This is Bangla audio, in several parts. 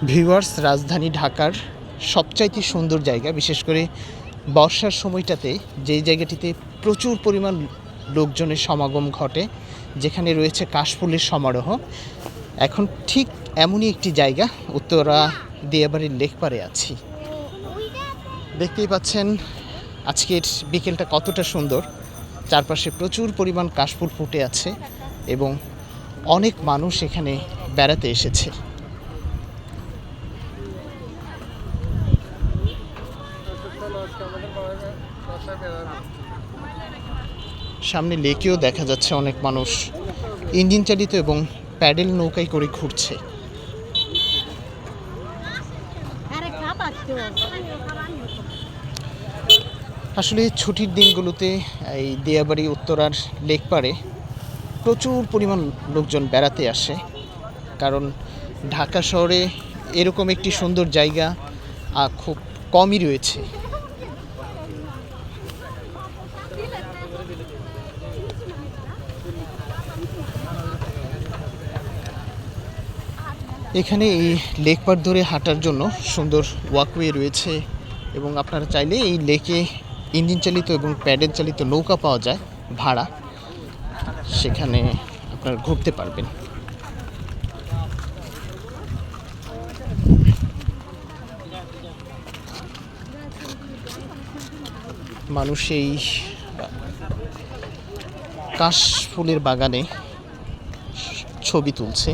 ভিউয়ার্স, রাজধানী ঢাকার সবচাইতে সুন্দর জায়গা, বিশেষ করে বর্ষার সময়টাতে যেই জায়গাটিতে প্রচুর পরিমাণ লোকজনের সমাগম ঘটে, যেখানে রয়েছে কাশফুলের সমারোহ। এখন ঠিক এমনই একটি জায়গা, উত্তরা দিয়াবাড়ির লেকপাড়ে আছি। দেখতেই পাচ্ছেন আজকের বিকেলটা কতটা সুন্দর। চারপাশে প্রচুর পরিমাণ কাশফুল ফুটে আছে এবং অনেক মানুষ এখানে বেড়াতে এসেছে। সামনে লেকেও দেখা যাচ্ছে অনেক মানুষ ইঞ্জিন চালিত এবং প্যাডেল নৌকায় করে ঘুরছে। আসলে ছুটির দিনগুলোতে এই দিয়াবাড়ি উত্তরার লেকপাড়ে প্রচুর পরিমাণ লোকজন বেড়াতে আসে, কারণ ঢাকা শহরে এরকম একটি সুন্দর জায়গা খুব কমই রয়েছে। এখানে এই লেকপাড় ধরে হাঁটার জন্য সুন্দর ওয়াকওয়ে রয়েছে এবং আপনারা চাইলে এই লেকে ইঞ্জিন চালিত এবং প্যাডেল চালিত নৌকা পাওয়া যায় ভাড়া, সেখানে আপনারা ঘুরতে পারবেন। মানুষ এই কাশফুলের বাগানে ছবি তুলছে।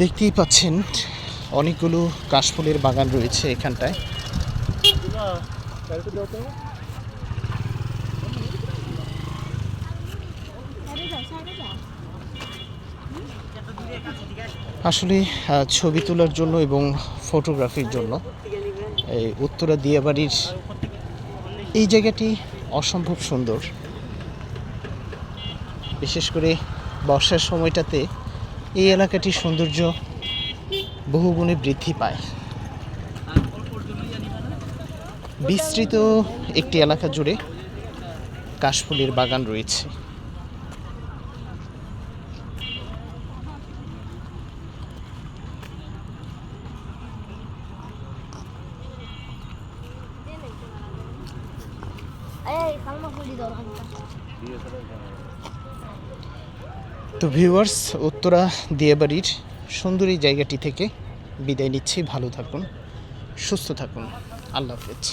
দেখতেই পাচ্ছেন অনেকগুলো কাশফুলের বাগান রয়েছে এখানটায়। আসলে ছবি তোলার জন্য এবং ফটোগ্রাফির জন্য এই উত্তরা দিয়াবাড়ির এই জায়গাটি অসম্ভব সুন্দর। বিশেষ করে বর্ষার সময়টাতে এই এলাকাটির সৌন্দর্য বহুগুণে বৃদ্ধি পায়। বিস্তৃত একটি এলাকা জুড়ে কাশফুলের বাগান রয়েছে। তো ভিউয়ার্স, উত্তরা দিয়াবাড়ির সুন্দর এই জায়গাটি থেকে বিদায় নিচ্ছি। ভালো থাকুন, সুস্থ থাকুন, আল্লাহ হাফেজ।